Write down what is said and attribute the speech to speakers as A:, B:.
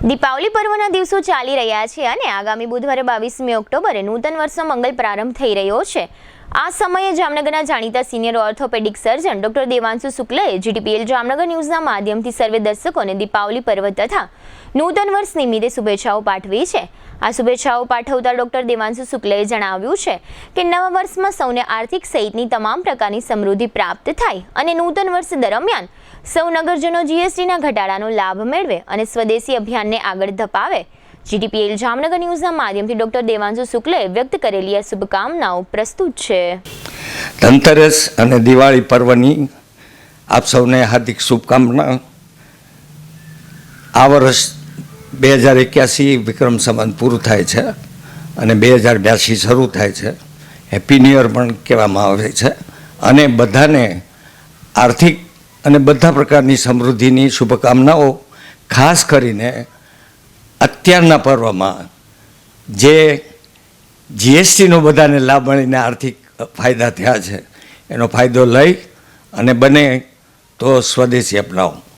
A: દીપાવલી પર્વના દિવસો ચાલી રહ્યા છે અને આગામી બુધવારે 22મી ઓક્ટોબરે નૂતન વર્ષનો મંગલ પ્રારંભ થઈ રહ્યો છે। આ સમયે જામનગરના જાણીતા senior orthopedic surgeon doctor Devanshu શુક્લએ જીટીપીએલ જામનગર ન્યૂઝના માધ્યમથી સર્વે દર્શકોને દીપાવલી પર્વ તથા નૂતન વર્ષ નિમિત્તે શુભેચ્છાઓ પાઠવી છે। આ શુભેચ્છાઓ પાઠવતા ડોક્ટર દેવાંશુ શુક્લએ જણાવ્યું છે કે નવા વર્ષમાં સૌને આર્થિક સહિતની તમામ પ્રકારની સમૃદ્ધિ પ્રાપ્ત થાય અને નૂતન વર્ષ દરમિયાન સૌ નગરજનો જીએસટીના ઘટાડાનો લાભ મેળવે અને સ્વદેશી અભિયાનને આગળ ધપાવે। જીટીપીએલ જામનગર ન્યૂઝના માધ્યમથી ડોક્ટર દેવાંશુ શુક્લએ વ્યક્ત કરેલી આ શુભકામનાઓ પ્રસ્તુત છે।
B: ધનતેરસ અને દિવાળી પર્વની આપ સૌને હાર્દિક શુભકામના। આ વર્ષ 2081 વિક્રમ સંવત પૂરું થાય છે અને 2082 શરૂ થાય છે। હેપી ન્યૂ યર પણ કહેવામાં આવે છે અને બધાને આર્થિક અને બધા પ્રકારની સમૃદ્ધિની શુભકામનાઓ। ખાસ કરીને અત્યારના પર્વમાં જે જીએસટીનો બધાને લાભ મળીને આર્થિક ફાયદા થયા છે એનો ફાયદો લઈ અને બને તો સ્વદેશી અપનાવો।